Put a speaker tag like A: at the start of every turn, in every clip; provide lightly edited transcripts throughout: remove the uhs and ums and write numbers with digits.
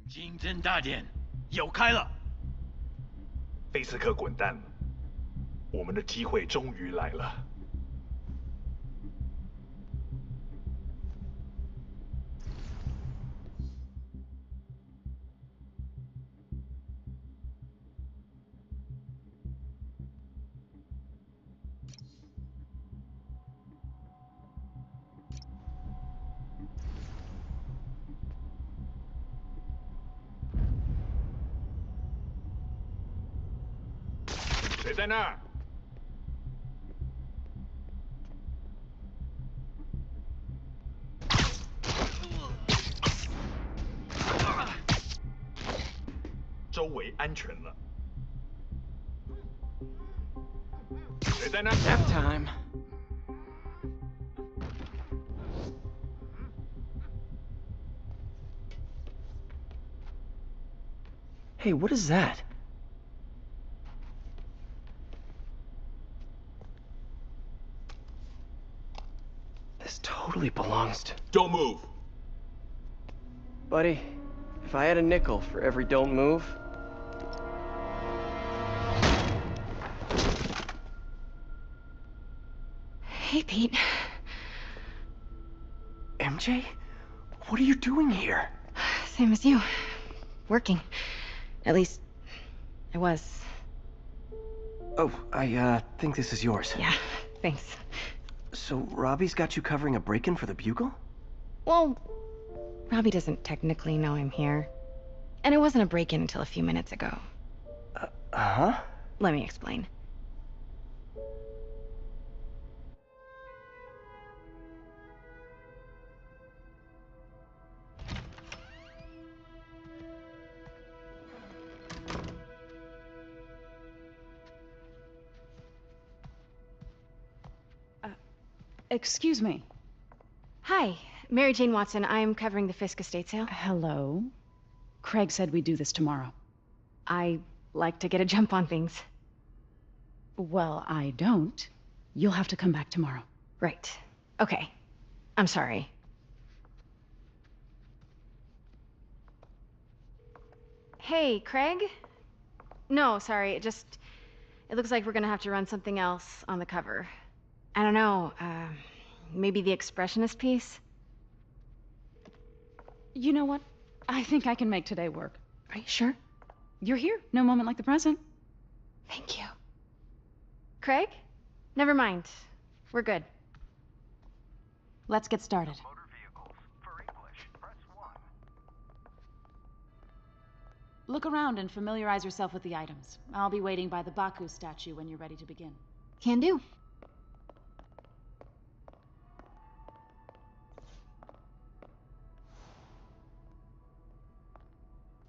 A: 金针大典有开了。
B: 菲斯克滚蛋！我们的机会终于来了。谁在那儿？周围安全了。谁在那？
C: Nap time. Hey, what is that? This totally belongs to...
B: Don't move.
C: Buddy, if I had a nickel for every don't move...
D: Hey, Pete.
C: MJ? What are you doing here?
D: Same as you. Working. At least, I was.
C: Oh, I think this is yours.
D: Yeah, thanks.
C: So, Robbie's got you covering a break-in for the Bugle?
D: Well, Robbie doesn't technically know I'm here. And it wasn't a break-in until a few minutes ago.
C: Huh?
D: Let me explain.
E: Excuse me.
D: Hi, Mary Jane Watson. I'm covering the Fisk estate sale.
E: Hello. Craig said we'd do this tomorrow.
D: I like to get a jump on things.
E: Well, I don't. You'll have to come back tomorrow.
D: Right. Okay. I'm sorry. Hey, Craig? No, sorry. It looks like we're gonna have to run something else on the cover. I don't know, maybe the expressionist piece?
E: You know what? I think I can make today work.
D: Are you sure?
E: You're here. No moment like the present.
D: Thank you. Craig? Never mind. We're good.
E: Let's get started.
F: Motor vehicles. For English, press 1.
E: Look around and familiarize yourself with the items. I'll be waiting by the Baku statue when you're ready to begin.
D: Can do.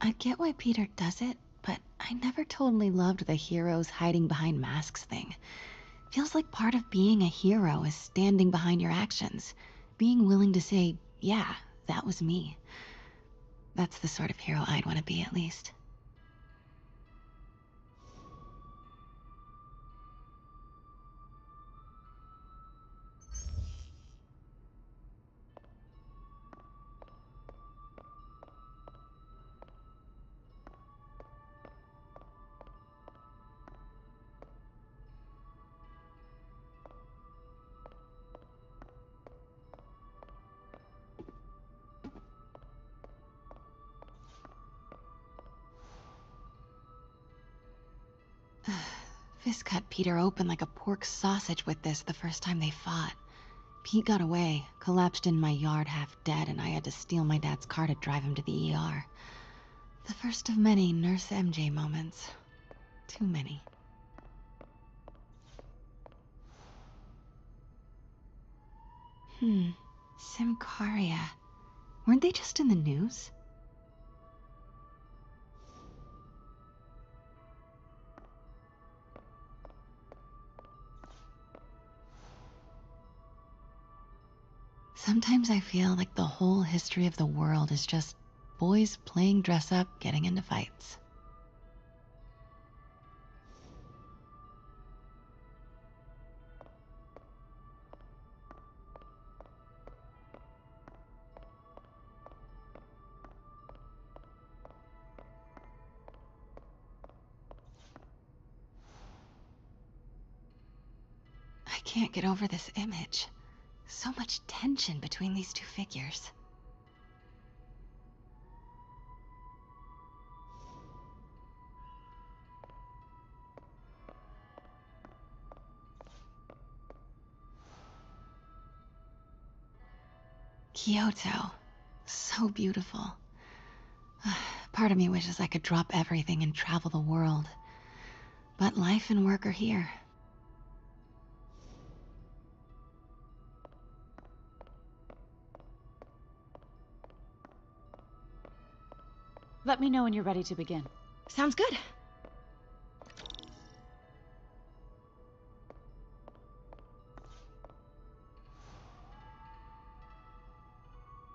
D: I get why Peter does it, but I never totally loved the heroes hiding behind masks thing. Feels like part of being a hero is standing behind your actions. Being willing to say, yeah, that was me. That's the sort of hero I'd want to be, at least. Fisk cut Peter open like a pork sausage with this the first time they fought. Pete got away, collapsed in my yard half dead, and I had to steal my dad's car to drive him to the ER. The first of many Nurse MJ moments. Too many. Simcaria. Weren't they just in the news? Sometimes I feel like the whole history of the world is just boys playing dress up, getting into fights. can't get over this image. So much tension between these two figures. Kyoto. So beautiful. Part of me wishes I could drop everything and travel the world. But life and work are here.
E: Let me know when you're ready to begin.
D: Sounds good.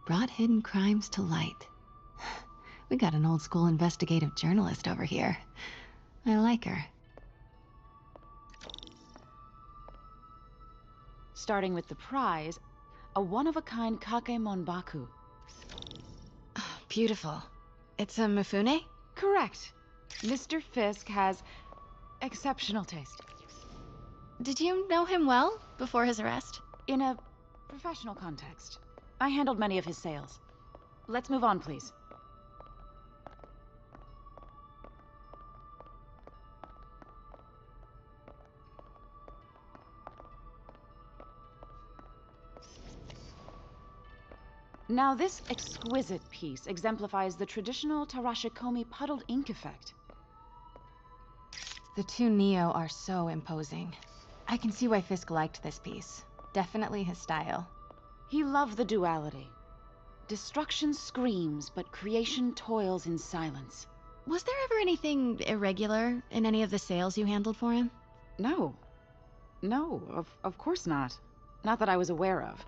D: Brought hidden crimes to light. We got an old school investigative journalist over here. I like her.
E: Starting with the prize, a one-of-a-kind Kakemon Baku.
D: Oh, beautiful. It's a Mifune?
E: Correct. Mr. Fisk has exceptional taste.
D: Did you know him well before his arrest?
E: In a professional context, I handled many of his sales. Let's move on, please. Now, this exquisite piece exemplifies the traditional Tarashikomi puddled ink effect.
D: The two Neo are so imposing. I can see why Fisk liked this piece. Definitely his style.
E: He loved the duality. Destruction screams, but creation toils in silence.
D: Was there ever anything irregular in any of the sales you handled for him?
E: No. No, of course not. Not that I was aware of.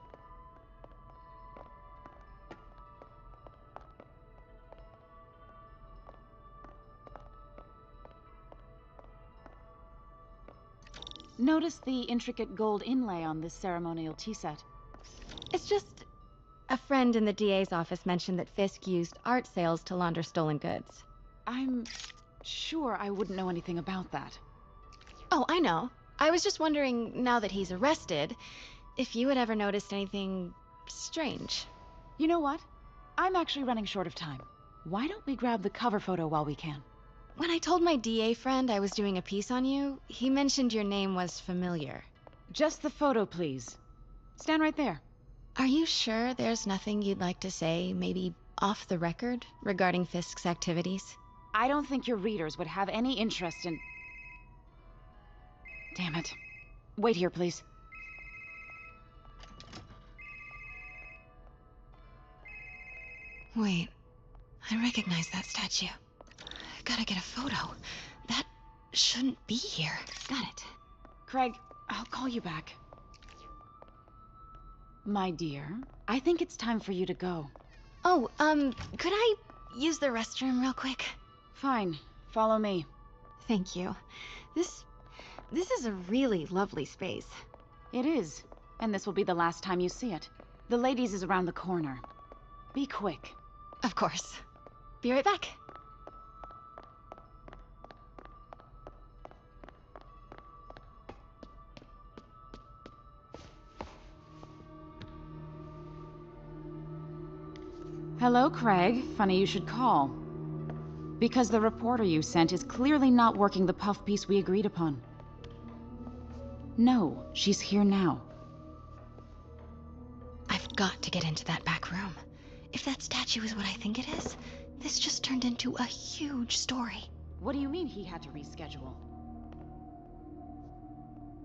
E: Notice the intricate gold inlay on this ceremonial tea set.
D: It's just... a friend in the DA's office mentioned that Fisk used art sales to launder stolen goods.
E: I'm sure I wouldn't know anything about that.
D: Oh, I know. I was just wondering, now that he's arrested, if you had ever noticed anything strange.
E: You know what? I'm actually running short of time. Why don't we grab the cover photo while we can?
D: When I told my DA friend I was doing a piece on you, he mentioned your name was familiar.
E: Just the photo, please. Stand right there.
D: Are you sure there's nothing you'd like to say, maybe off the record, regarding Fisk's activities?
E: I don't think your readers would have any interest in... Damn it. Wait here, please.
D: Wait, I recognize that statue. Gotta get a photo. That shouldn't be here. Got it.
E: Craig, I'll call you back. My dear, I think it's time for you to go.
D: Oh, could I use the restroom real quick?
E: Fine. Follow me.
D: Thank you. This is a really lovely space.
E: It is. And this will be the last time you see it. The ladies is around the corner. Be quick.
D: Of course. Be right back.
E: Hello, Craig. Funny you should call. Because the reporter you sent is clearly not working the puff piece we agreed upon. No, she's here now.
D: I've got to get into that back room. If that statue is what I think it is, this just turned into a huge story.
E: What do you mean he had to reschedule?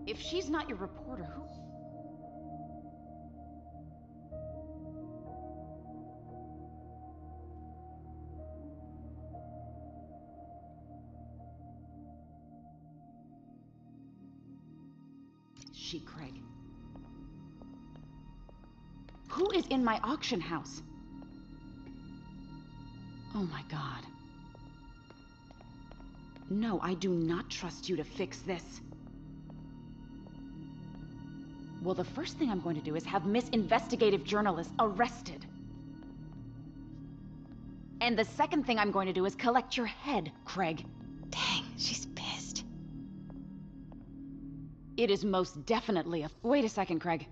E: If she's not your reporter, who... Craig. Who is in my auction house? Oh my God. No, I do not trust you to fix this. Well, the first thing I'm going to do is have Miss Investigative Journalist arrested. And the second thing I'm going to do is collect your head, Craig.
D: Dang, she's pissed.
E: It is most definitely a... Wait a second, Craig.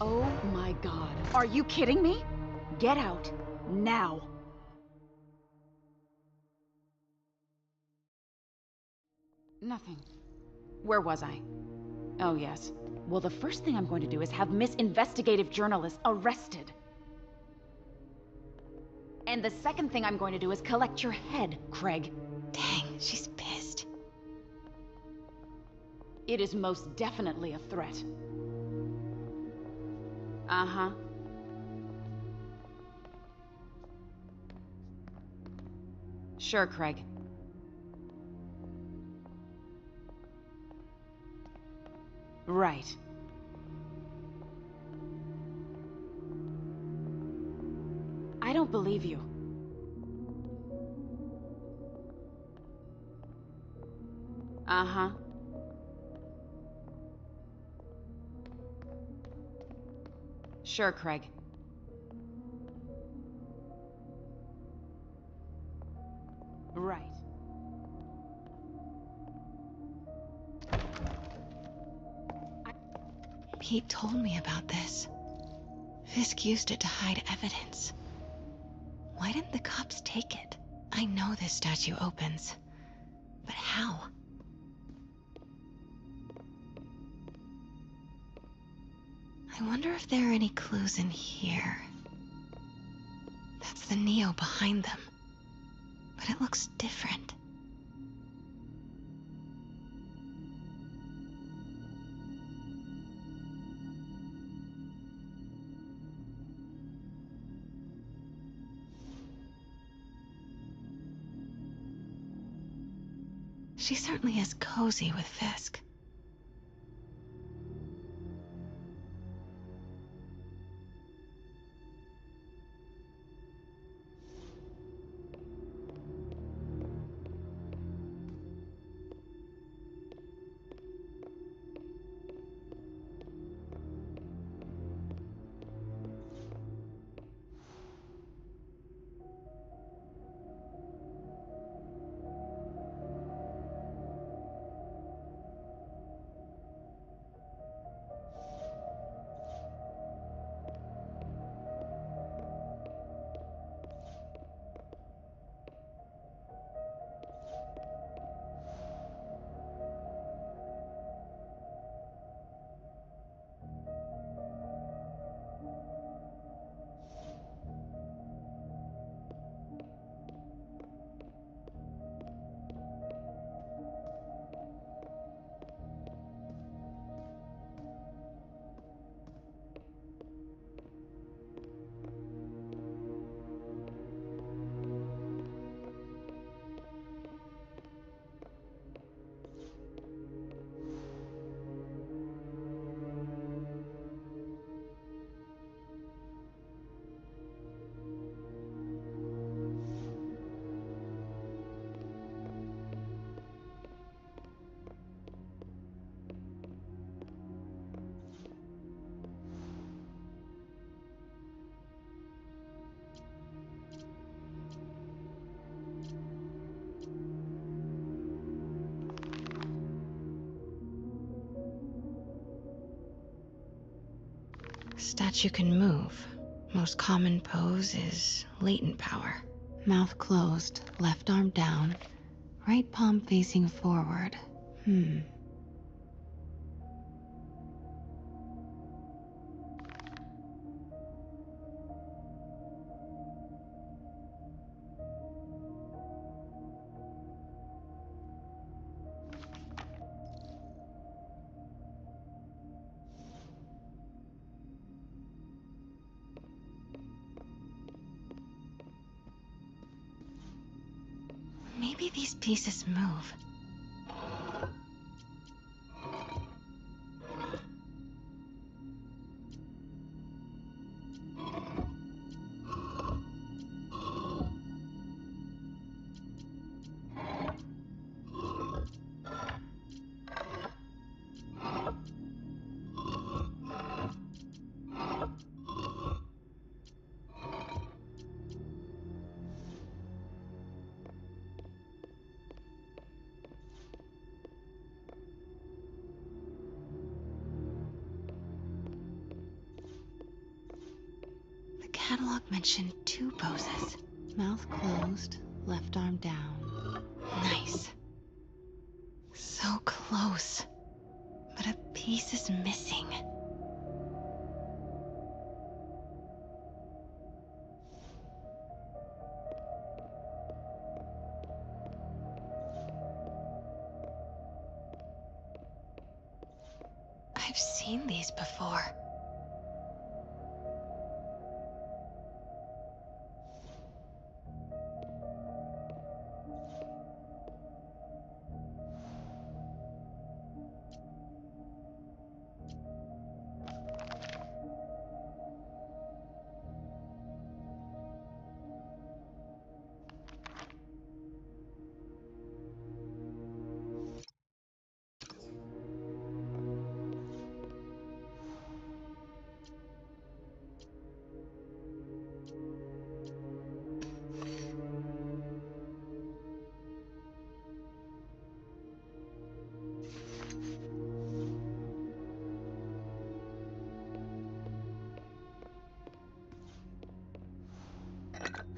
E: Oh my god. Are you kidding me? Get out. Now. Nothing. Where was I? Oh, yes. Well, the first thing I'm going to do is have Miss Investigative Journalist arrested. And the second thing I'm going to do is collect your head, Craig.
D: Dang, she's pissed.
E: It is most definitely a threat. Uh-huh. Sure, Craig. Right. I don't believe you. Uh-huh. Sure, Craig. Right.
D: Pete told me about this. Fisk used it to hide evidence. Why didn't the cops take it? I know this statue opens, but how? I wonder if there are any clues in here. That's the Neo behind them, but it looks different. She certainly is cozy with Fisk. Statue can move. Most common pose is latent power. Mouth closed, left arm down, right palm facing forward. Maybe these pieces move. catalog mentioned 2 poses. Mouth closed, left arm down. Nice. So close. But a piece is missing. I've seen these before.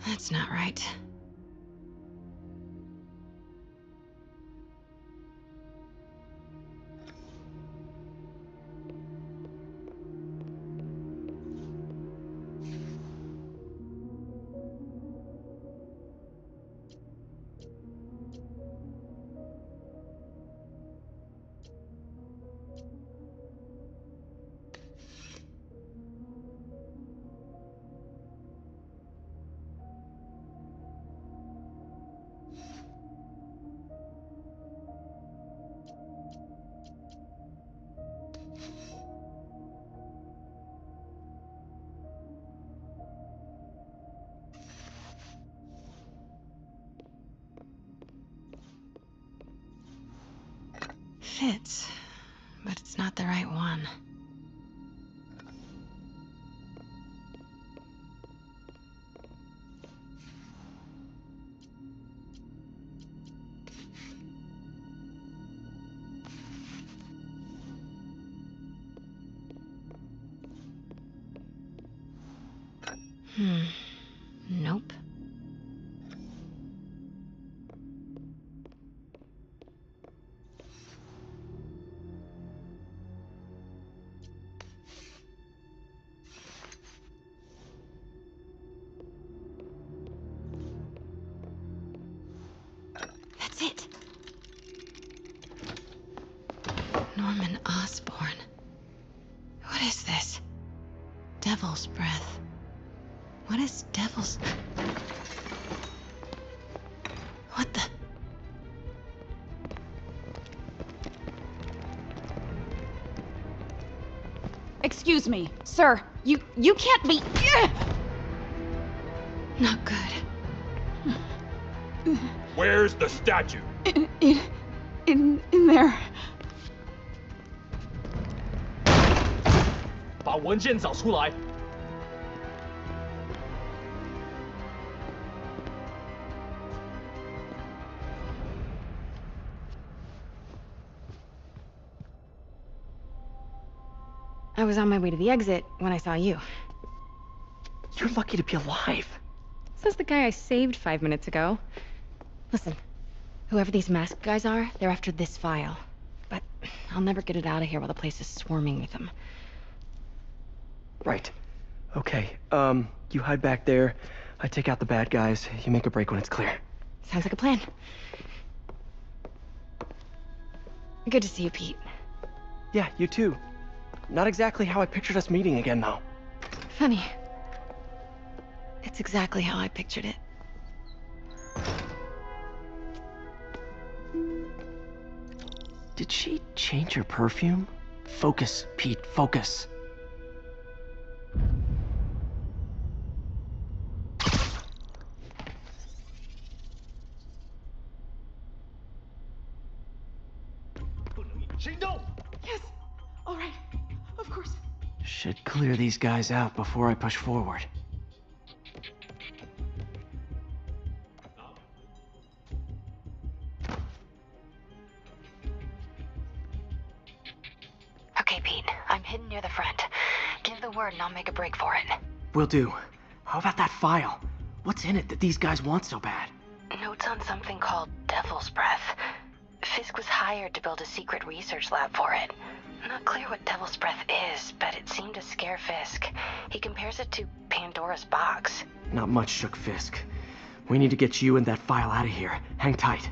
D: That's not right. Fits, but it's not the right one. Nope. That's it. Norman Osborn. What is this? Devil's breath. What is devil's... What the...
E: Excuse me, sir. You can't be...
D: Not good.
B: Where's the statue?
E: In there.
A: 把文件找出来。
D: I was on my way to the exit when I saw you.
C: You're lucky to be alive.
D: Says the guy I saved 5 minutes ago. Listen, whoever these masked guys are, they're after this file. But I'll never get it out of here while the place is swarming with them.
C: Right. Okay, you hide back there. I take out the bad guys. You make a break when it's clear.
D: Sounds like a plan. Good to see you, Pete.
C: Yeah, you too. Not exactly how I pictured us meeting again, though.
D: Funny. It's exactly how I pictured it.
C: Did she change her perfume? Focus, Pete, focus.
E: Yes. All right. Of course.
C: Should clear these guys out before I push forward.
D: Okay, Pete. I'm hidden near the front. Give the word and I'll make a break for it.
C: Will do. How about that file? What's in it that these guys want so bad?
D: Notes on something called Devil's Breath. Fisk was hired to build a secret research lab for it. Not clear what Devil's Breath is, but it seemed to scare Fisk. He compares it to Pandora's box.
C: Not much shook Fisk. We need to get you and that file out of here. Hang tight.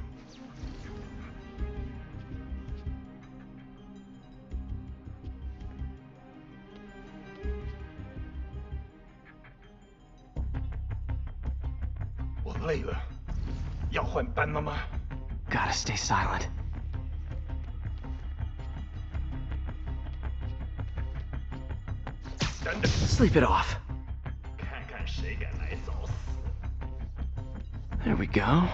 B: 我累了，要换班了吗？
C: Gotta stay silent.
B: 等等，
C: Sleep it off.
B: 看看谁敢来找死！
C: There we go.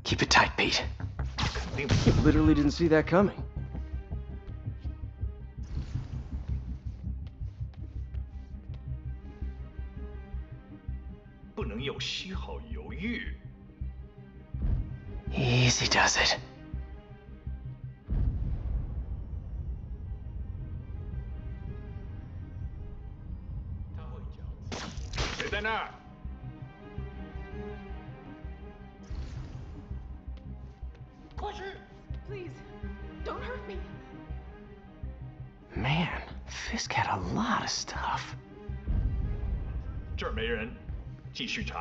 C: Keep it tight, Pete.
B: 肯定
C: You literally didn't see that coming.
B: 不能有丝毫犹豫。
C: Easy does it.
B: 谁在那儿？
E: Please, don't hurt me.
C: Man, Fisk had a lot of stuff.
B: 这儿没人，继续查。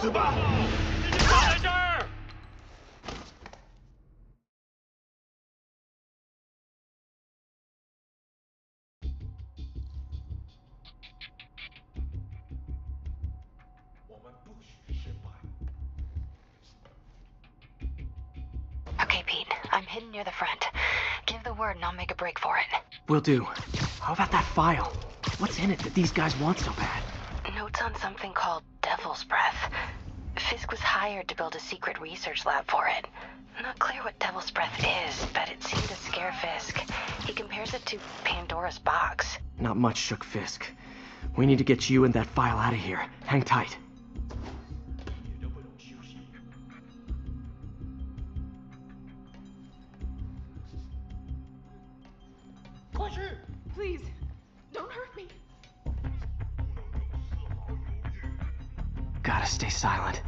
B: 死吧！
A: 打在这儿！
B: 我们不许失败。
D: Okay, Pete, I'm hidden near the front. Give the word and I'll make a break for it.
C: Will do. How about that file? What's in it that these guys want so bad?
D: Notes on something called Devil's Breath. Fisk was hired to build a secret research lab for it. Not clear what Devil's Breath is, but it seemed to scare Fisk. He compares it to Pandora's box.
C: Not much shook Fisk. We need to get you and that file out of here. Hang tight.
B: 也都不能休息。
A: 快去！
E: Please, don't hurt me.
B: 不能有丝毫犹豫。
C: Gotta stay silent.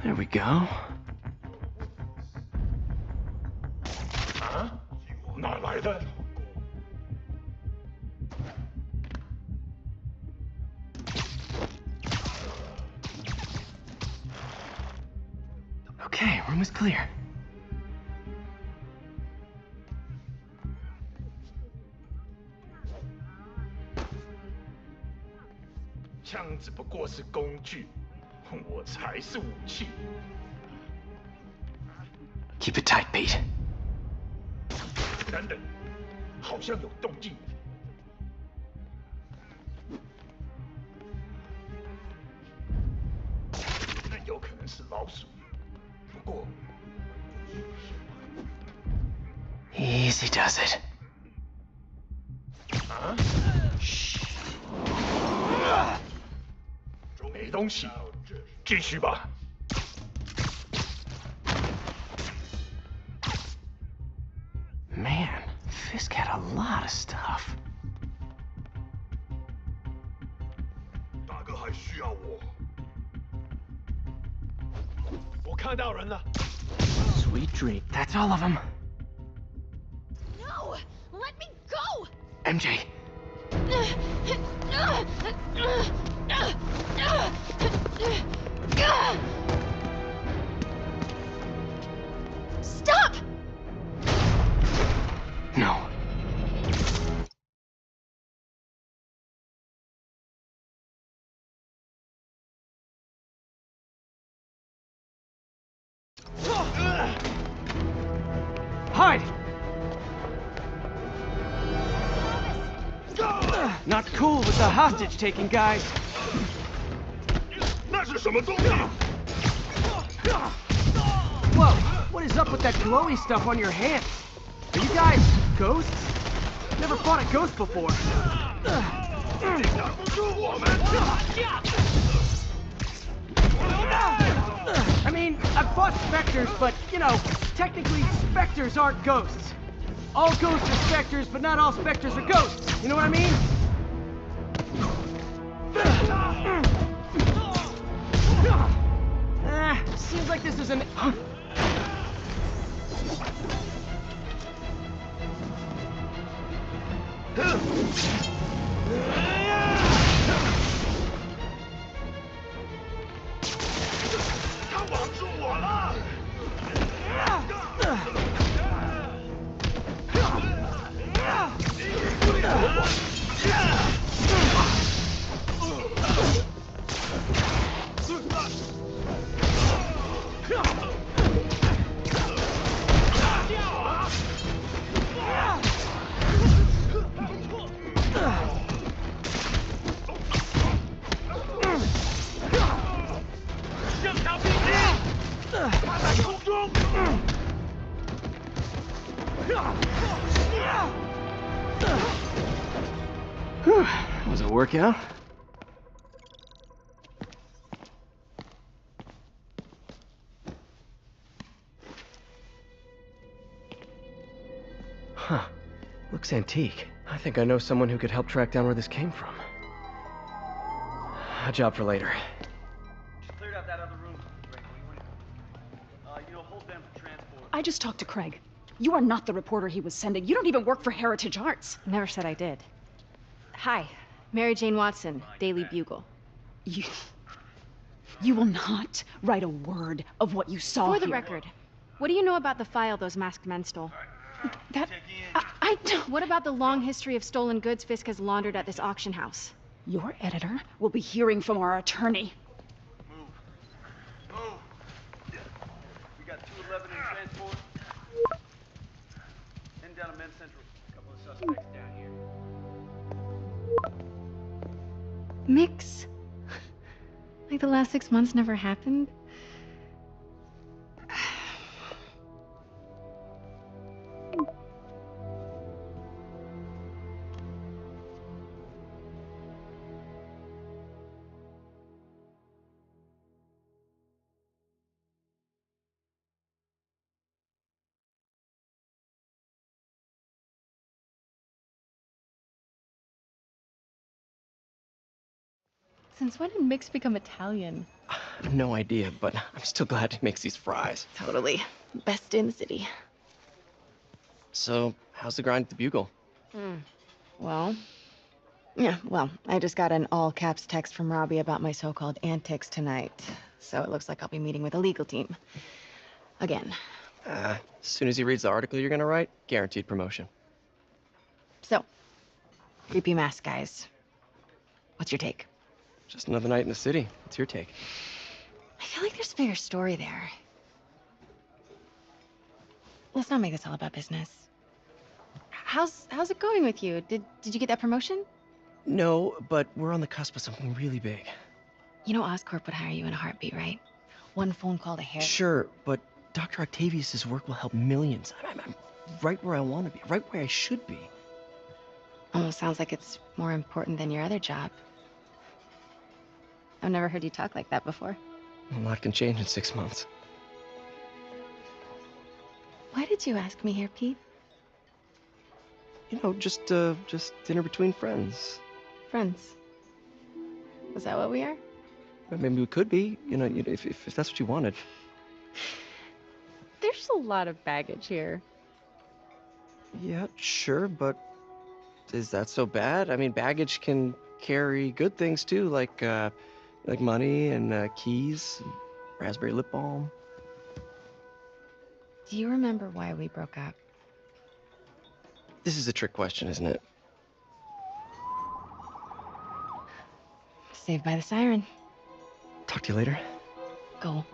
C: There we go.
B: 啊？哪来的？
C: Okay, room is clear.
B: 枪只不过是工具，我才是武器。
C: Keep it tight, Pete.
B: 等等，好像有动静。那有可能是老鼠，不过
C: Easy does it.
B: 啊？没东西，继续吧。
C: Man, Fisk had a lot of stuff.
B: 大哥还需要我？
A: 我看到人了。
C: Sweet dream. That's all of them. MJ.
D: Stop!
C: No. Hide! Not cool with the hostage taking, guys.
B: 那是什么东西？
C: Whoa, what is up with that glowy stuff on your hands? Are you guys ghosts? Never fought a ghost before.
B: 挡不住我们！
C: I mean, I've fought specters, but, you know, technically specters aren't ghosts. All ghosts are specters, but not all specters are ghosts. You know what I mean? Seems like this is an... Was it a workout? Huh. Looks antique. I think I know someone who could help track down where this came from. A job for later.
G: Just cleared out that other room. Hold them for transport.
E: I just talked to Craig. You are not the reporter he was sending. You don't even work for Heritage Arts.
H: Never said I did. Hi, Mary Jane Watson, Daily Bugle.
E: You will not write a word of what you saw
H: For the
E: here.
H: record, what do you know about the file those masked men stole?
E: That... I don't...
H: What about the long history of stolen goods Fisk has laundered at this auction house?
E: Your editor will be hearing from our attorney.
G: Move. Move. We got 211 in transport. Heading down to Men's Central. A couple of suspects down here.
H: Mix? Like the last 6 months never happened? Since when did Mix become Italian?
C: I have no idea, but I'm still glad he makes these fries.
H: Totally. Best in the city.
C: So, how's the grind at the Bugle?
H: Well, I just got an all-caps text from Robbie about my so-called antics tonight. So it looks like I'll be meeting with a legal team. Again.
C: As soon as he reads the article you're gonna write, guaranteed promotion.
H: So, creepy mask guys. What's your take?
C: Just another night in the city. What's your take?
H: I feel like there's a bigger story there. Let's not make this all about business. How's it going with you? Did you get that promotion?
C: No, but we're on the cusp of something really big.
H: You know Oscorp would hire you in a heartbeat, right? One phone call to Harry.
C: Sure, but Dr. Octavius's work will help millions. I'm right where I want to be, right where I should be.
H: Almost sounds like it's more important than your other job. I've never heard you talk like that before.
C: A lot can change in 6 months.
H: Why did you ask me here, Pete?
C: You know, just dinner between friends.
H: Friends. Is that what we are?
C: Maybe we could be, if that's what you wanted.
H: There's a lot of baggage here.
C: Yeah, sure, but
I: Is that so bad? I mean, baggage can carry good things too, like money and keys, and raspberry lip balm.
H: Do you remember why we broke up?
I: This is a trick question, isn't it?
H: Saved by the siren.
I: Talk to you later.
H: Go.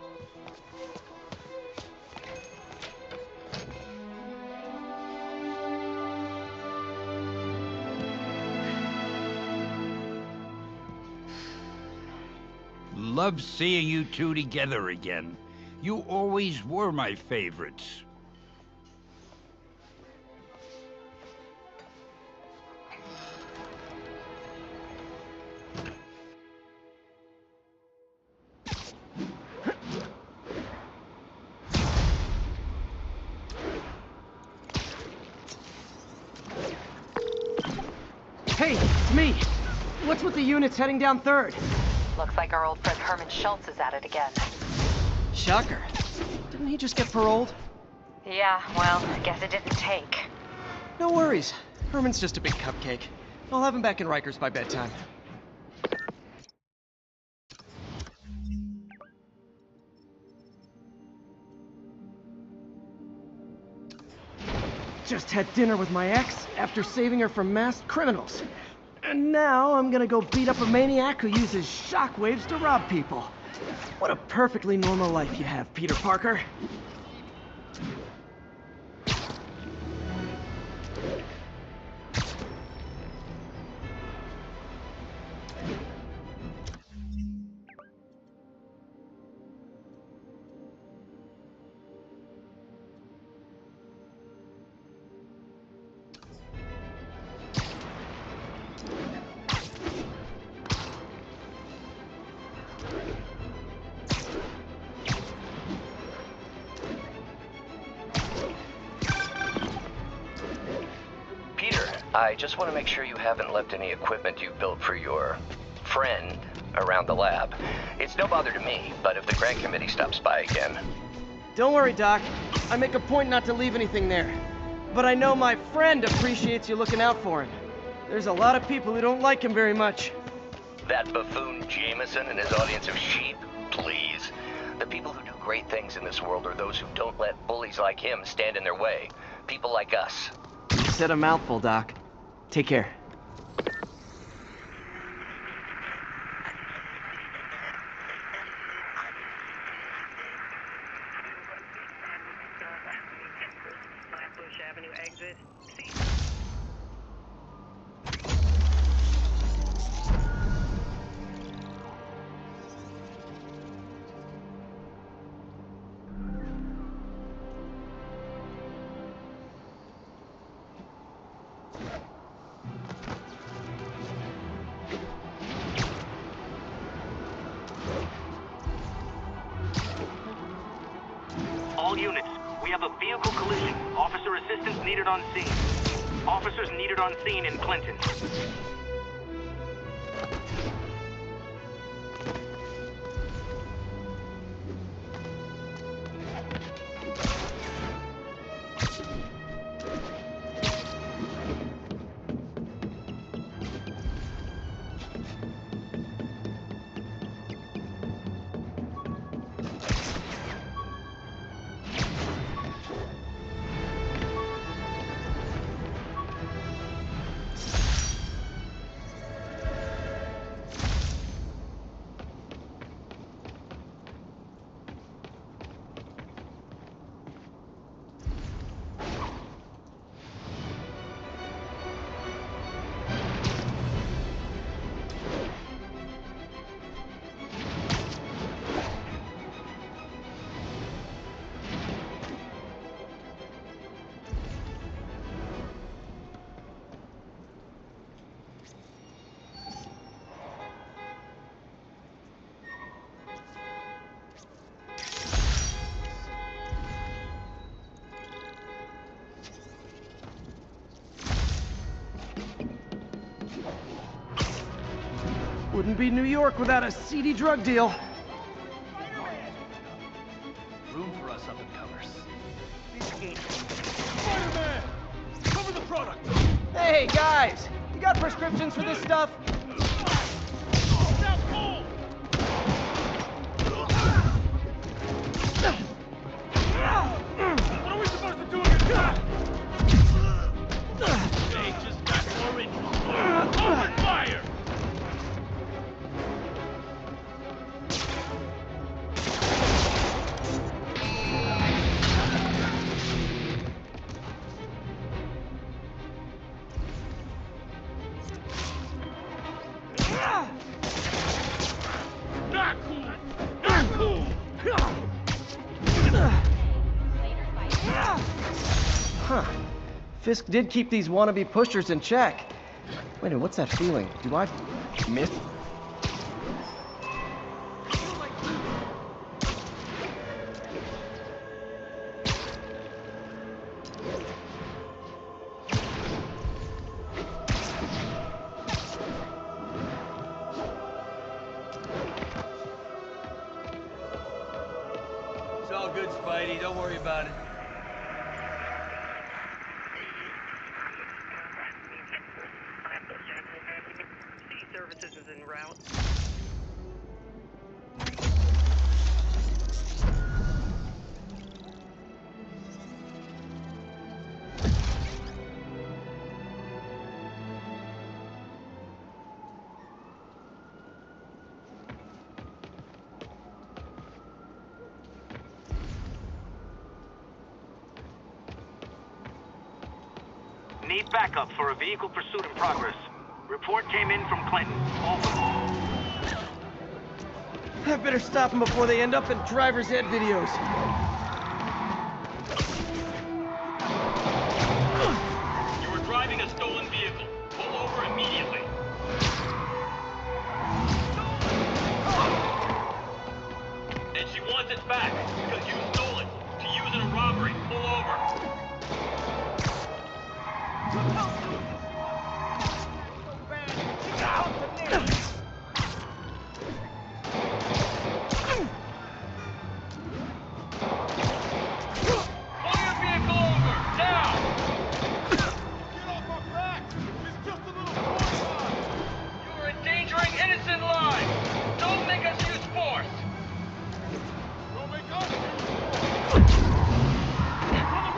J: Love seeing you two together again. You always were my favorites.
C: Hey, it's me. What's with the units heading down 3rd?
K: Looks like our old friend Herman Schultz is at it again.
C: Shocker. Didn't he just get paroled?
K: Yeah, well, I guess it didn't take.
C: No worries. Herman's just a big cupcake. I'll have him back in Rikers by bedtime. Just had dinner with my ex after saving her from masked criminals. And now I'm gonna go beat up a maniac who uses shockwaves to rob people. What a perfectly normal life you have, Peter Parker.
L: I just want to make sure you haven't left any equipment you built for your friend around the lab. It's no bother to me, but if the grant committee stops by again...
C: Don't worry, Doc. I make a point not to leave anything there. But I know my friend appreciates you looking out for him. There's a lot of people who don't like him very much.
L: That buffoon Jameson and his audience of sheep? Please. The people who do great things in this world are those who don't let bullies like him stand in their way. People like us.
C: You said a mouthful, Doc. Take care.
M: All units, we have a vehicle collision. Officer assistance needed on scene. Officers needed on scene in Clinton.
C: Wouldn't be New York without a seedy drug deal.
G: Room for us up-and-comers.
A: Spider-Man! Cover the product!
C: Hey, guys! You got prescriptions for this stuff?
A: What are we supposed to do against that? They just got orange. Open fire! Not cool! Not cool!
C: Huh. Fisk did keep these wannabe pushers in check. Wait a minute, what's that feeling? Do I miss?
G: It's all good, Spidey. Don't worry about it.
F: Services is en route.
M: Need backup for a vehicle pursuit in progress. Report came in from Clinton. Over.
C: I better stop them before they end up in driver's ed videos.
A: You were driving a stolen vehicle. Pull over immediately. And she wants it back because you stole it to use in a robbery. Pull over.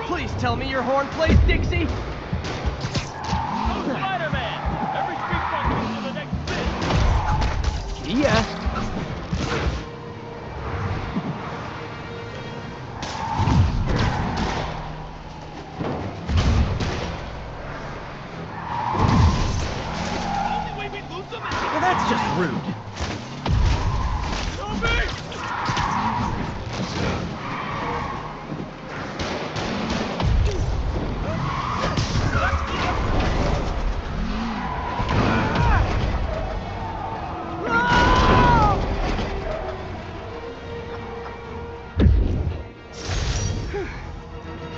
C: Please tell me your horn plays Dixie.
A: Spider-Man! Every street function to the next bit!
C: Yeah.
A: Only way we lose them is...
C: Well, that's just rude.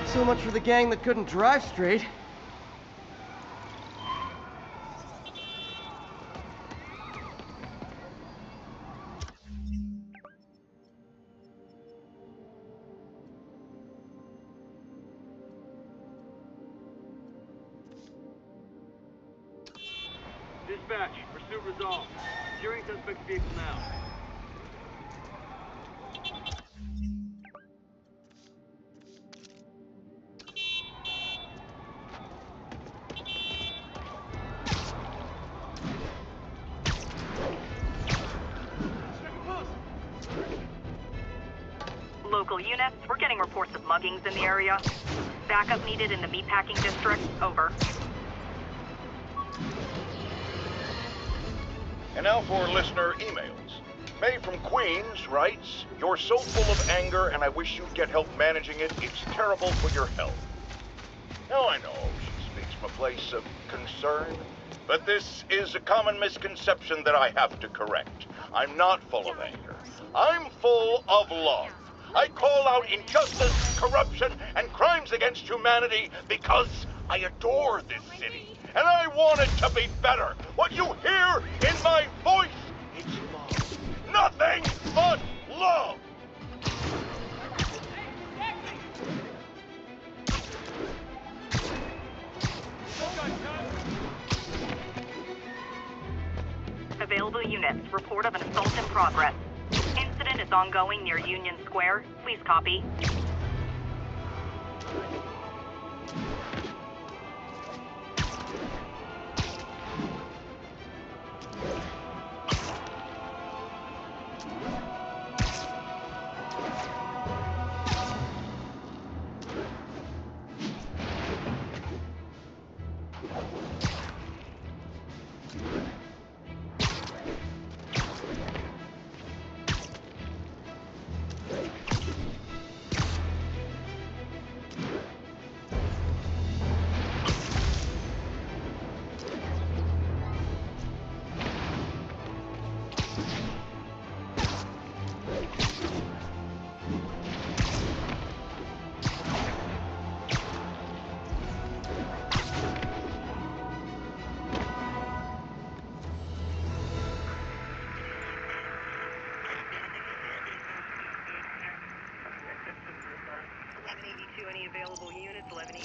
C: So much for the gang that couldn't drive straight.
M: Dispatch, pursuit resolved. Securing suspect's vehicle now.
K: Local units, we're getting reports of muggings in the area. Backup needed in the meatpacking district. Over.
N: And now for listener emails. May from Queens writes, "You're so full of anger and I wish you'd get help managing it. It's terrible for your health." Now I know she speaks from a place of concern, but this is a common misconception that I have to correct. I'm not full of anger. I'm full of love. I call out injustice, corruption, and crimes against humanity because I adore this city. And I want it to be better. What you hear in my voice, it's love. Nothing but love.
A: Got time?
K: progress. Incident is ongoing near Union Square. Please copy.
F: Any available units, 11 each.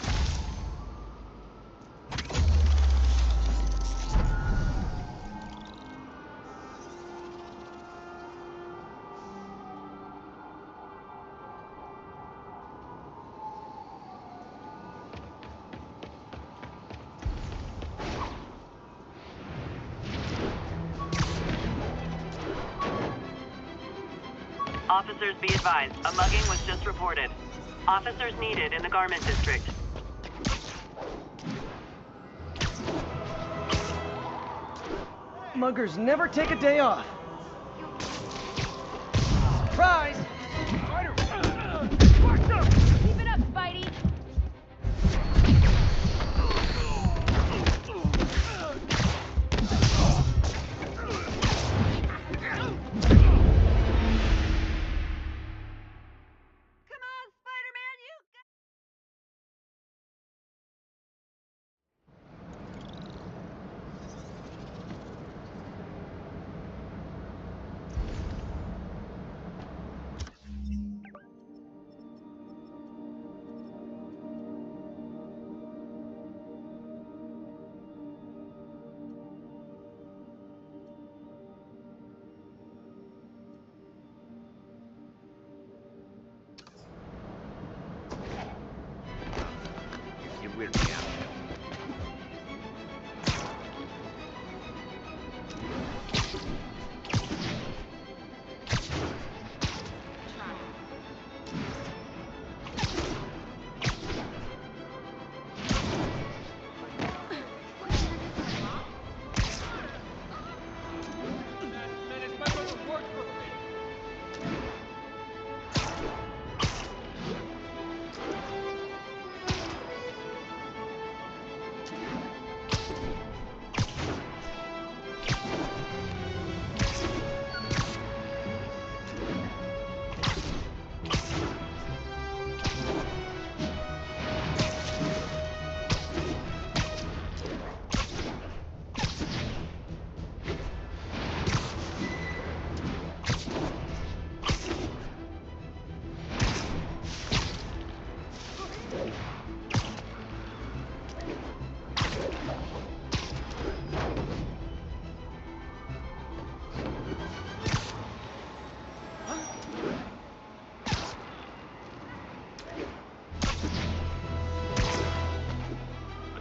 K: Officers be advised, a mugging was just reported. Officers needed in the garment district.
C: Muggers never take a day off. Surprise!
E: Keep it up, Spidey!
J: You will be out.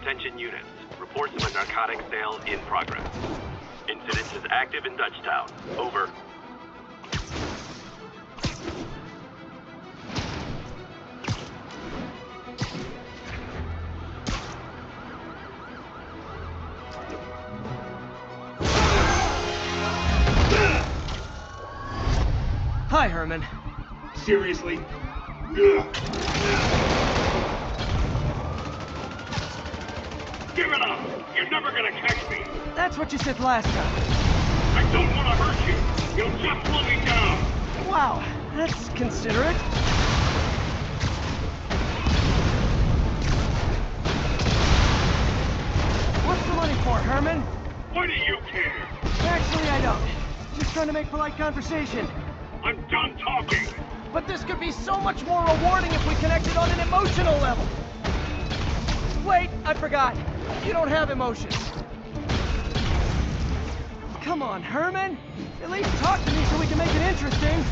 A: Attention units. Reports of a narcotic sale in progress. Incident is active in Dutchtown. Over.
C: Hi, Herman.
B: Seriously?
A: Give it up! You're never gonna catch me!
C: That's what you said last time.
A: I don't want to hurt you! You'll just slow me down!
C: Wow, that's considerate. What's the money for, Herman?
A: Why do you care?
C: Actually, I don't. Just trying to make polite conversation.
A: I'm done talking!
C: But this could be so much more rewarding if we connected on an emotional level. Wait, I forgot. You don't have emotions. Come on, Herman! At least talk to me so we can make it interesting!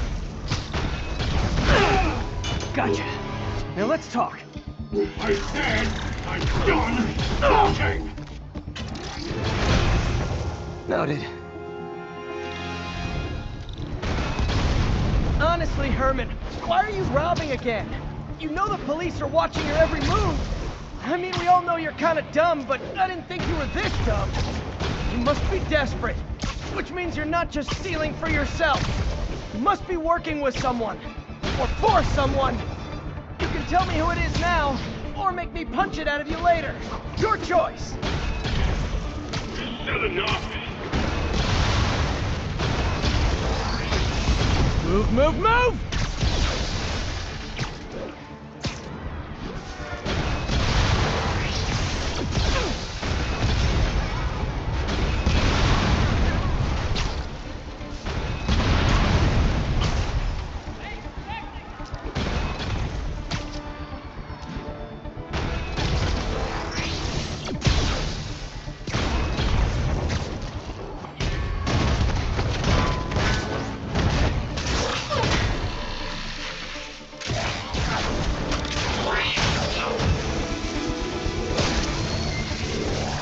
C: Gotcha. Now let's talk.
O: I said I'm done talking!
C: Noted. Honestly, Herman, why are you robbing again? You know the police are watching your every move! I mean, we all know you're kinda dumb, but I didn't think you were this dumb. You must be desperate, which means you're not just stealing for yourself. You must be working with someone, or for someone. You can tell me who it is now, or make me punch it out of you later. Your choice.
O: You said enough.
C: Move, move, move!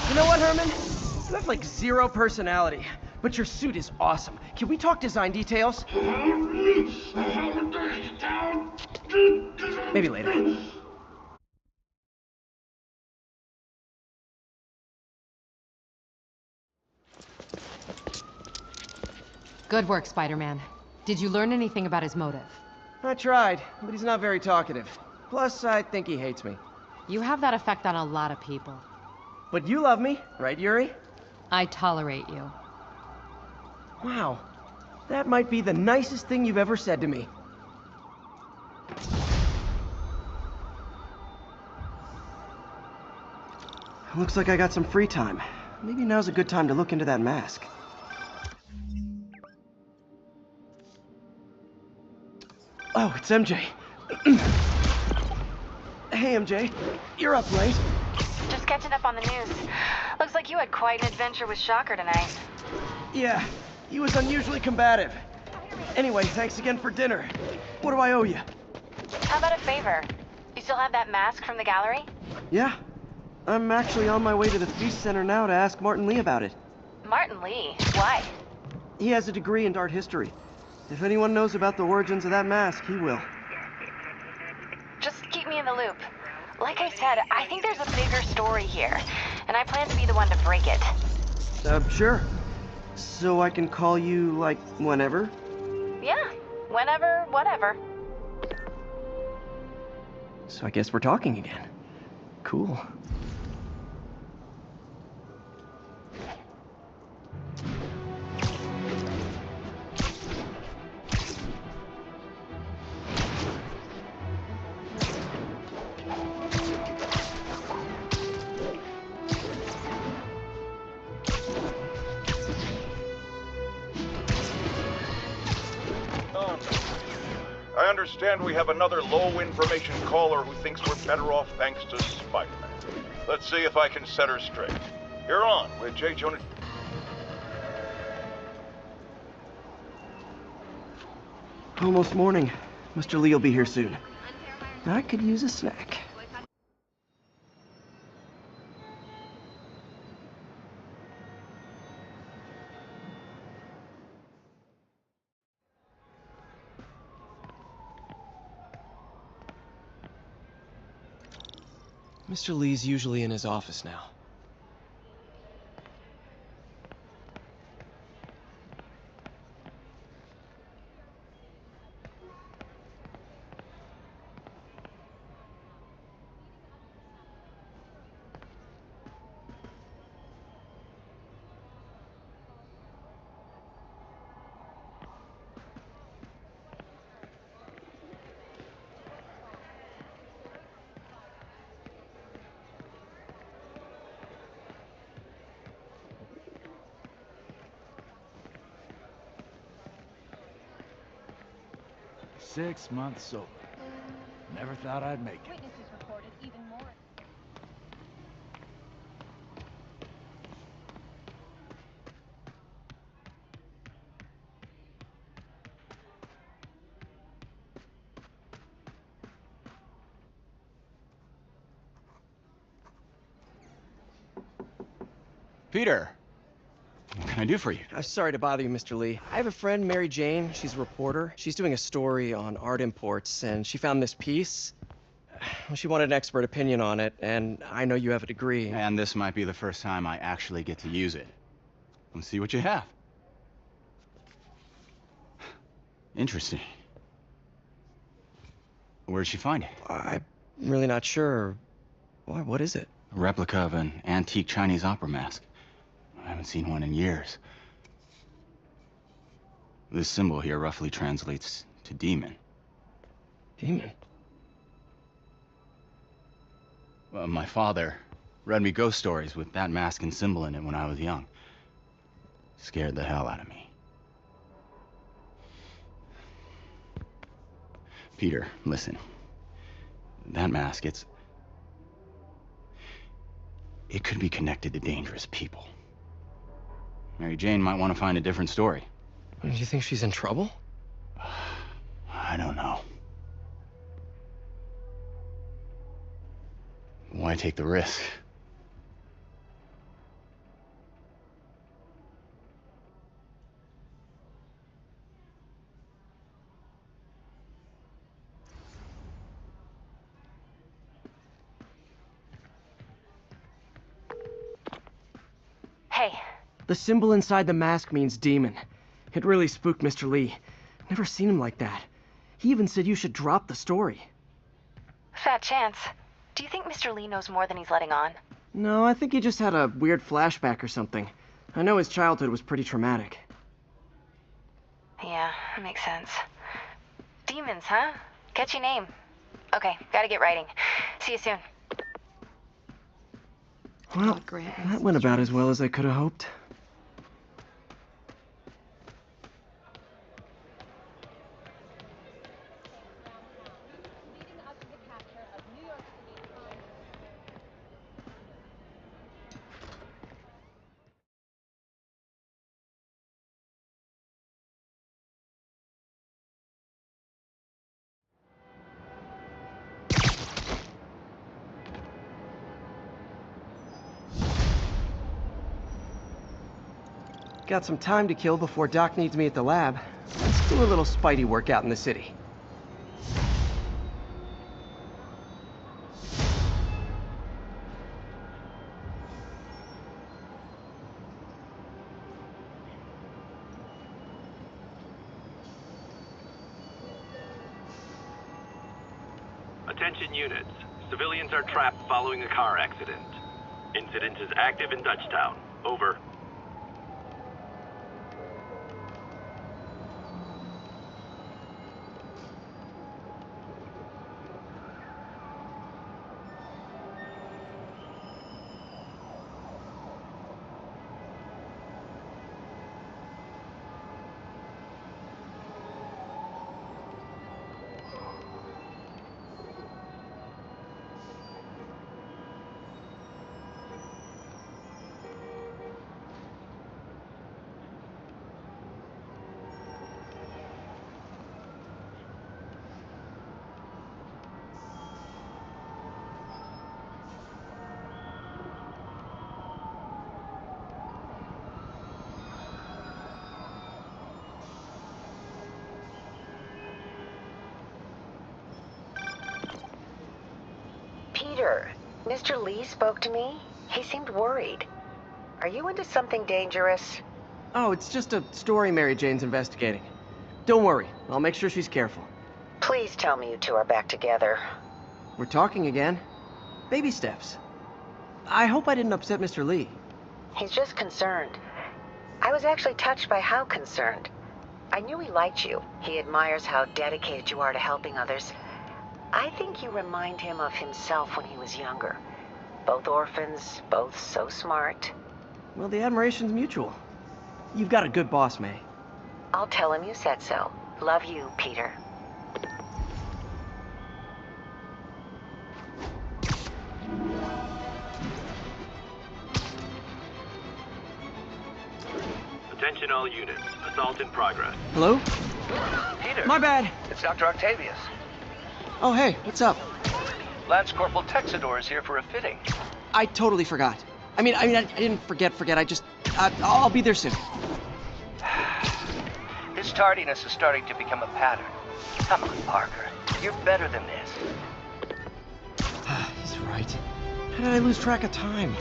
C: You know what, Herman? You have like zero personality, but your suit is awesome. Can we talk design details? Maybe later.
P: Good work, Spider-Man. Did you learn anything about his motive?
C: I tried, but he's not very talkative. Plus, I think he hates me.
P: You have that effect on a lot of people.
C: But you love me, right, Yuri?
P: I tolerate you.
C: Wow. That might be the nicest thing you've ever said to me. Looks like I got some free time. Maybe now's a good time to look into that mask. Oh, it's MJ. Hey, MJ. You're up late.
K: Just catching up on the news. Looks like you had quite an adventure with Shocker tonight.
C: Yeah, he was unusually combative. Anyway, thanks again for dinner. What do I owe you?
K: How about a favor? You still have that mask from the gallery?
C: Yeah. I'm actually on my way to the Feast Center now to ask Martin Lee about it.
K: Martin Lee? Why?
C: He has a degree in art history. If anyone knows about the origins of that mask, he will.
K: Just keep me in the loop. Like I said, I think there's a bigger story here, and I plan to be the one to break it.
C: Sure. So I can call you, like, whenever?
K: Yeah, whenever, whatever.
C: So I guess we're talking again. Cool.
N: I understand we have another low-information caller who thinks we're better off thanks to Spider-Man. Let's see if I can set her straight. You're on with J. Jonah...
C: Almost morning. Mr. Lee will be here soon. I could use a snack. Mr. Lee's usually in his office now.
B: "6 months sober. Never thought I'd make it."
Q: Witnesses reported even more. Peter, what can I do for you?
I: Sorry to bother you, Mr. Lee. I have a friend, Mary Jane. She's a reporter. She's doing a story on art imports, and she found this piece. Well, she wanted an expert opinion on it, and I know you have a degree.
Q: And this might be the first time I actually get to use it. Let's see what you have. Interesting. Where did she find it?
I: I'm really not sure. Why, what is it?
Q: A replica of an antique Chinese opera mask. I haven't seen one in years. This symbol here roughly translates to demon.
I: Demon?
Q: Well, my father read me ghost stories with that mask and symbol in it when I was young. Scared the hell out of me. Peter, listen. That mask, it could be connected to dangerous people. Mary Jane might want to find a different story.
I: Do you think she's in trouble?
Q: I don't know. Why take the risk?
K: Hey.
C: The symbol inside the mask means demon. It really spooked Mr. Lee. Never seen him like that. He even said you should drop the story.
K: Fat chance. Do you think Mr. Lee knows more than he's letting on?
C: No, I think he just had a weird flashback or something. I know his childhood was pretty traumatic.
K: Yeah, makes sense. Demons, huh? Catchy name. Okay, gotta get writing. See you soon.
C: Well, that went about as well as I could have hoped. Got some time to kill before Doc needs me at the lab. Let's do a little Spidey workout in the city.
A: Attention units. Civilians are trapped following a car accident. Incident is active in Dutchtown. Over.
R: Peter, Mr. Lee spoke to me. He seemed worried. Are you into something dangerous?
C: Oh, it's just a story Mary Jane's investigating. Don't worry, I'll make sure she's careful.
R: Please tell me you two are back together.
C: We're talking again. Baby steps. I hope I didn't upset Mr. Lee.
R: He's just concerned. I was actually touched by how concerned. I knew he liked you. He admires how dedicated you are to helping others. I think you remind him of himself when he was younger. Both orphans, both so smart.
C: Well, the admiration's mutual. You've got a good boss, May.
R: I'll tell him you said so. Love you, Peter.
A: Attention all units. Assault in progress.
C: Hello?
L: Peter.
C: My bad.
L: It's Dr. Octavius.
C: Oh, hey, what's up?
L: Lance Corporal Texador is here for a fitting.
C: I totally forgot.
I: I didn't forget. I just, I'll be there soon.
L: This tardiness is starting to become a pattern. Come on, Parker. You're better than this.
I: He's right. How did I lose track of time?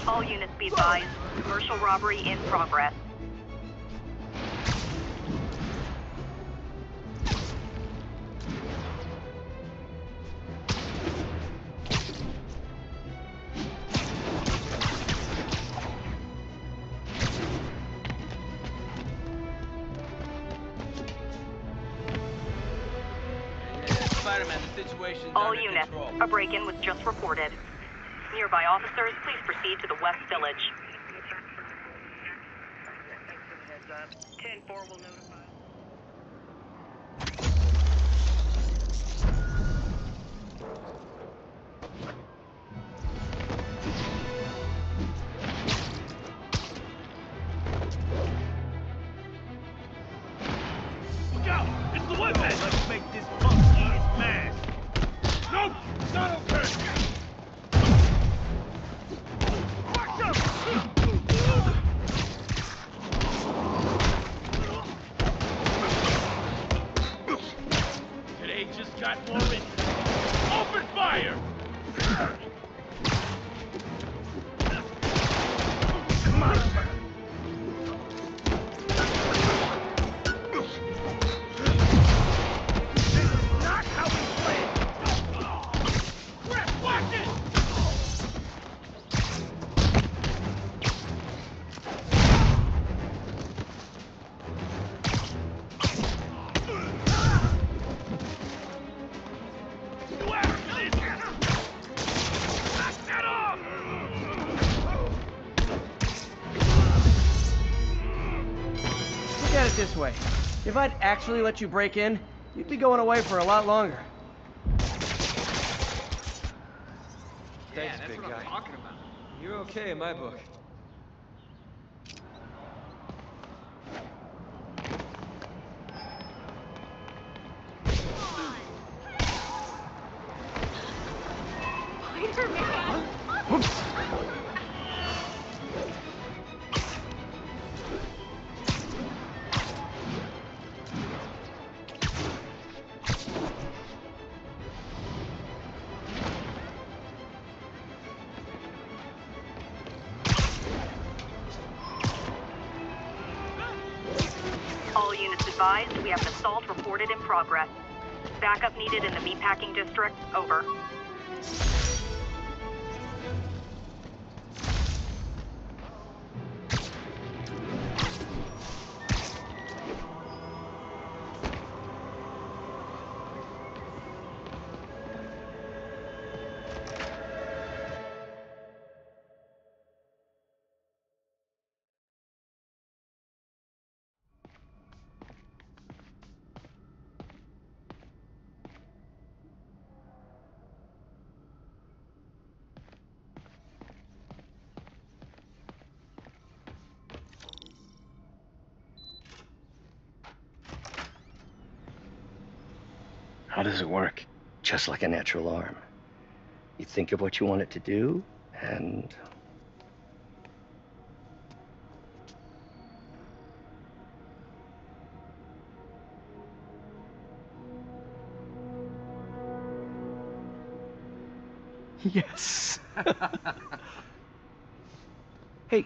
F: All units be advised. Commercial robbery in progress.
G: Spider-Man, the situation's
F: All
G: under
F: units,
G: control.
F: a break-in was just reported. Nearby officers, please proceed to the West Village. 10-4 will notify.
O: Look out! It's the weapon! Let's make this punk eat his mask! Nope! It's not okay! Watch out! Today just got more interesting. Open fire! Come on! Not how we play! Crap, watch it! You after this! Knock that off!
C: Look at it this way. If I'd actually let you break in, you'd be going away for a lot longer.
I: Thanks, big guy.
G: I'm talking about.
I: You're okay in my book.
F: All units advised, we have an assault reported in progress. Backup needed in the meatpacking district. Over.
L: How does it work? Just like a natural arm. You think of what you want it to do, and...
C: Yes. Hey,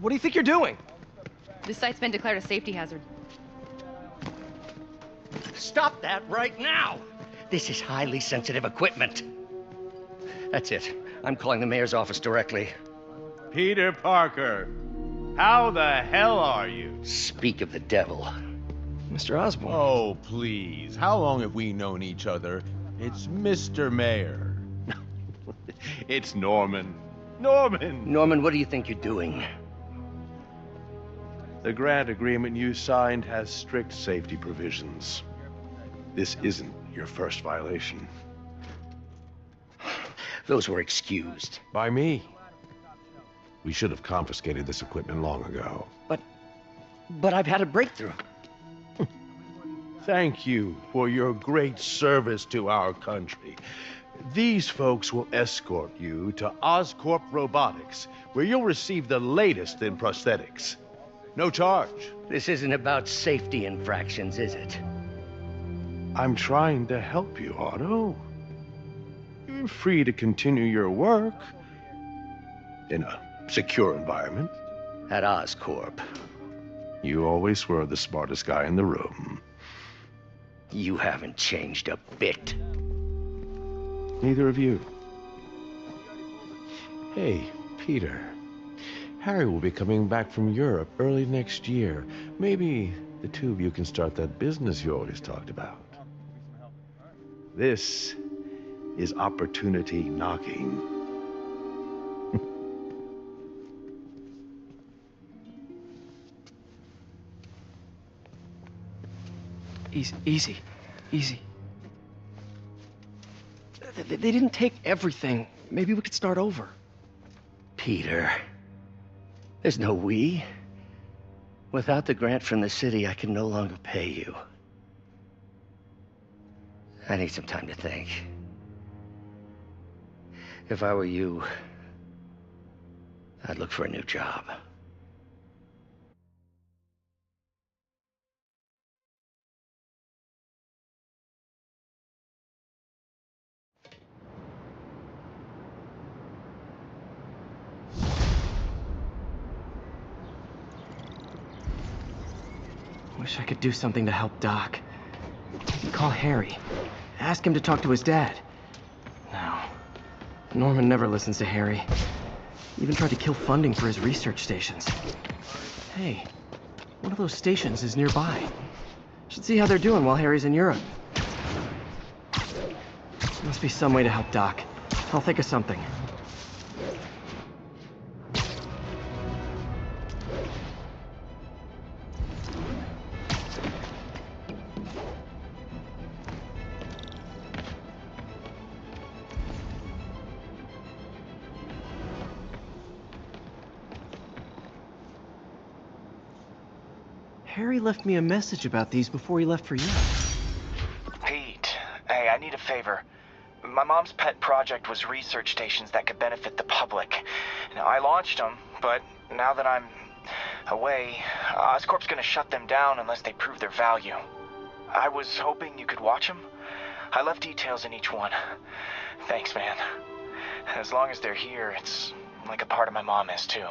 C: what do you think you're doing?
P: This site's been declared a safety hazard.
L: Stop that right now! This is highly sensitive equipment. That's it. I'm calling the mayor's office directly.
S: Peter Parker, how the hell are you?
L: Speak of the devil.
I: Mr. Osborn.
S: Oh, please. How long have we known each other? It's Mr. Mayor. It's Norman. Norman!
T: Norman, what do you think you're doing?
B: The grant agreement you signed has strict safety provisions. This isn't your first violation.
T: Those were excused.
B: By me. We should have confiscated this equipment long ago.
T: But I've had a breakthrough.
B: Thank you for your great service to our country. These folks will escort you to Oscorp Robotics, where you'll receive the latest in prosthetics. No charge.
T: This isn't about safety infractions, is it?
B: I'm trying to help you, Otto. You're free to continue your work in a secure environment.
T: At Oscorp.
B: You always were the smartest guy in the room.
T: You haven't changed a bit.
B: Neither of you. Hey, Peter. Harry will be coming back from Europe early next year. Maybe the two of you can start that business you always talked about. This is opportunity knocking.
I: Easy. They didn't take everything. Maybe we could start over.
T: Peter, there's no we. Without the grant from the city, I can no longer pay you. I need some time to think. If I were you, I'd look for a new job.
I: Wish I could do something to help Doc. Call Harry. Ask him to talk to his dad. No. Norman never listens to Harry. Even tried to kill funding for his research stations. Hey, one of those stations is nearby. Should see how they're doing while Harry's in Europe. Must be some way to help Doc. I'll think of something. Harry left me a message about these before he left for Europe.
U: Pete, hey, I need a favor. My mom's pet project was research stations that could benefit the public. Now, I launched them, but now that I'm away, Oscorp's gonna shut them down unless they prove their value. I was hoping you could watch them. I left details in each one. Thanks, man. As long as they're here, it's like a part of my mom is, too.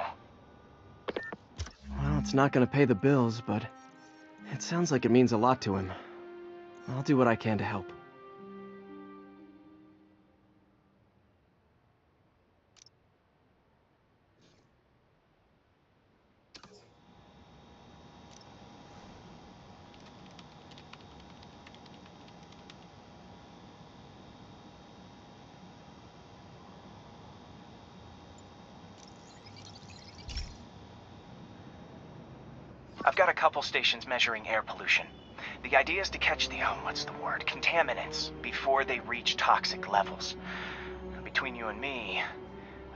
I: Well, it's not gonna pay the bills, but it sounds like it means a lot to him. I'll do what I can to help.
U: I've got a couple stations measuring air pollution. The idea is to catch the, contaminants before they reach toxic levels. Between you and me,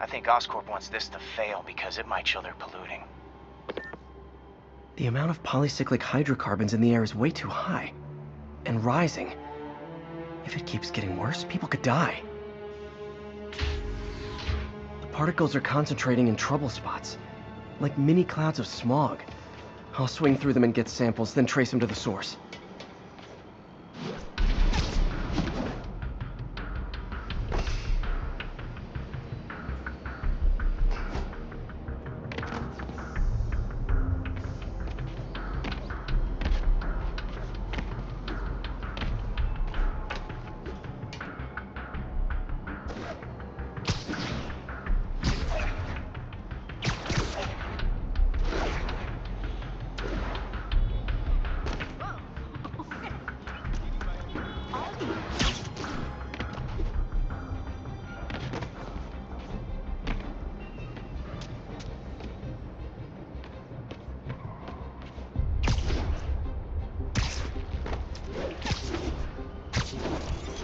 U: I think Oscorp wants this to fail because it might show they're polluting.
I: The amount of polycyclic hydrocarbons in the air is way too high. And rising. If it keeps getting worse, people could die. The particles are concentrating in trouble spots, like mini clouds of smog. I'll swing through them and get samples, then trace them to the source.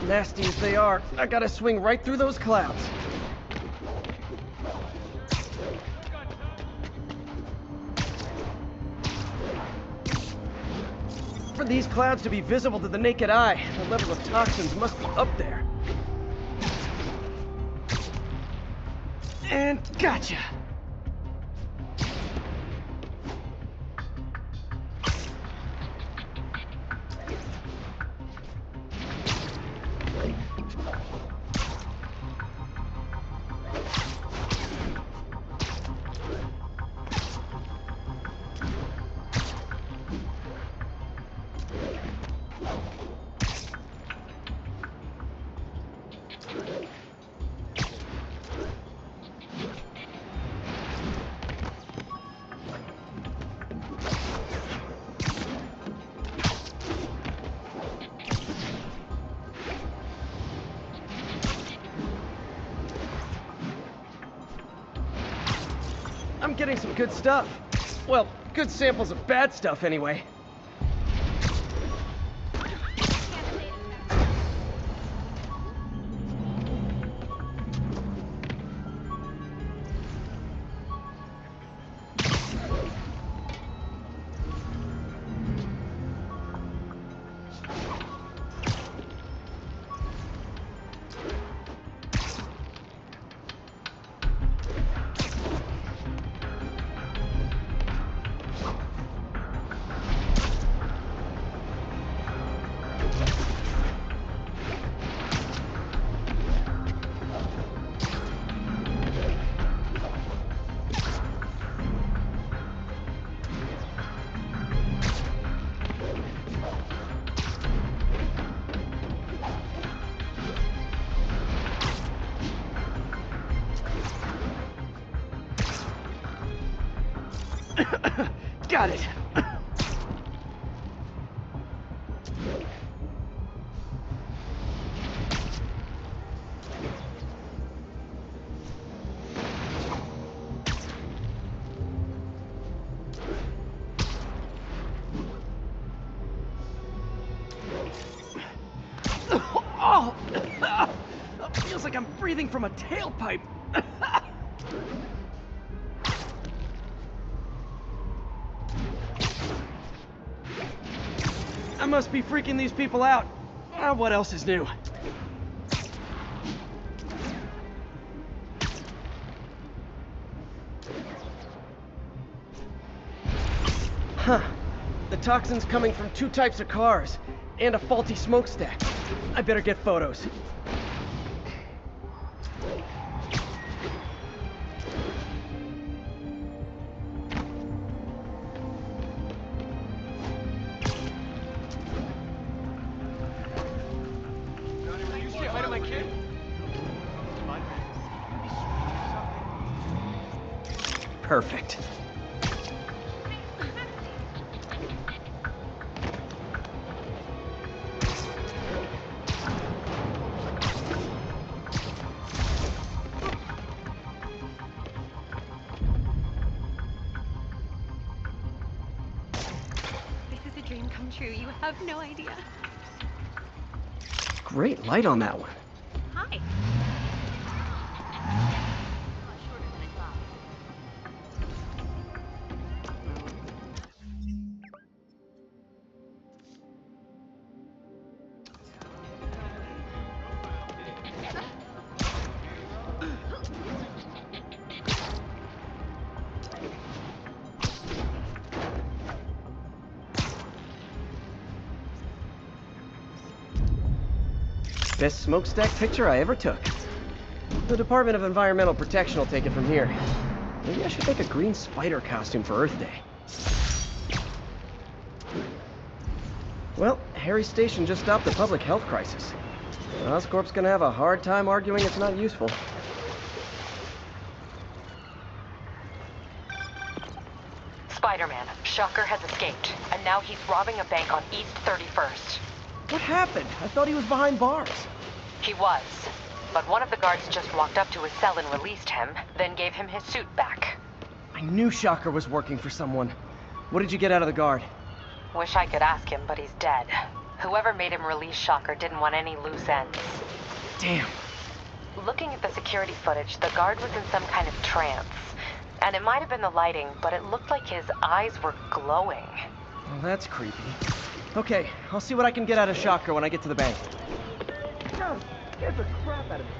C: Nasty as they are, I gotta swing right through those clouds. For these clouds to be visible to the naked eye, the level of toxins must be up there. And gotcha! I'm getting some good stuff. Well, good samples of bad stuff anyway. Got it. Oh! Feels like I'm breathing from a tailpipe. I must be freaking these people out. What else is new? Huh. The toxin's coming from 2 types of cars, and a faulty smokestack. I better get photos. Perfect.
D: This is a dream come true. You have no idea.
C: Great light on that one.
D: Hi.
C: Best smokestack picture I ever took. The Department of Environmental Protection will take it from here. Maybe I should make a green spider costume for Earth Day. Well, Harry Station just stopped the public health crisis. Oscorp's gonna have a hard time arguing it's not useful.
F: Spider-Man, Shocker has escaped, and now he's robbing a bank on East 31st.
C: What happened? I thought he was behind bars.
F: He was, but one of the guards just walked up to his cell and released him, then gave him his suit back.
C: I knew Shocker was working for someone. What did you get out of the guard?
F: Wish I could ask him, but he's dead.
R: Whoever made him release Shocker didn't want any loose ends.
C: Damn.
R: Looking at the security footage, the guard was in some kind of trance. And it might have been the lighting, but it looked like his eyes were glowing.
C: Well, that's creepy. Okay, I'll see what I can get out of Shocker when I get to the bank. God, scared the crap out of me.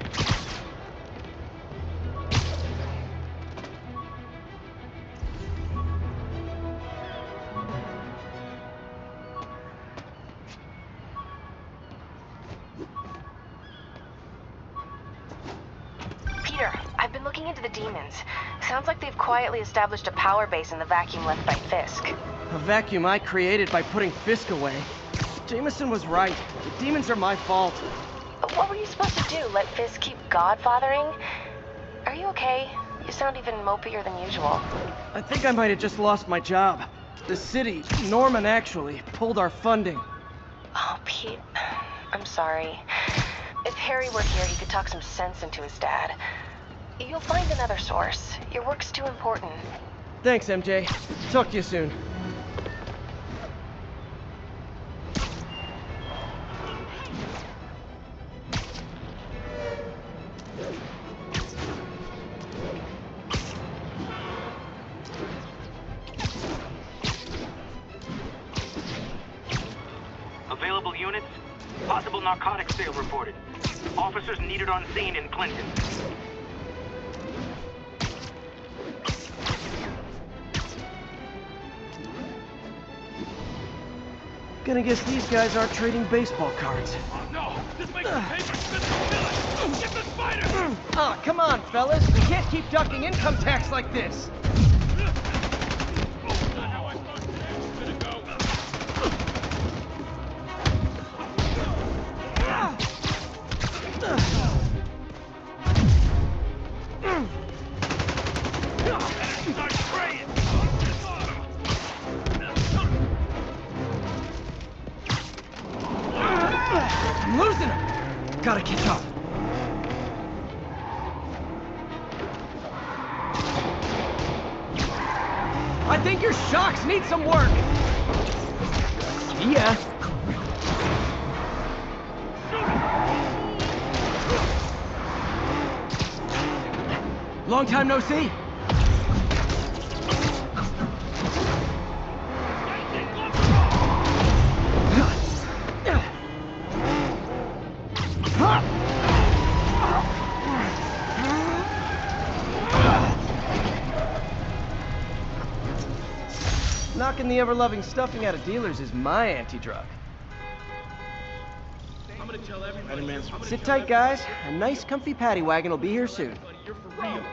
R: Peter, I've been looking into the demons. Sounds like they've quietly established a power base in the vacuum left by Fisk.
C: A vacuum I created by putting Fisk away. Jameson was right. The demons are my fault.
R: What were you supposed to do? Let Fisk keep godfathering? Are you okay? You sound even mopier than usual.
C: I think I might have just lost my job. The city, Norman actually, pulled our funding.
R: Oh, Pete. I'm sorry. If Harry were here, he could talk some sense into his dad. You'll find another source. Your work's too important.
C: Thanks, MJ. Talk to you soon.
M: Available units? Possible narcotics sale reported. Officers needed on scene in Clinton.
C: Gonna guess these guys aren't trading baseball cards.
O: Oh no! This makes the papers fit the villain! Get the spider!
C: Ah, come on, fellas. We can't keep ducking income tax like this. I'm losing him. Gotta catch up. I think your shocks need some work. Yeah. Long time no see. Knocking the ever-loving stuffing out of dealers is my anti-drug.
O: I'm gonna tell everybody.
C: Sit tight, guys. A nice, comfy paddy wagon will be here soon.
O: You're for real.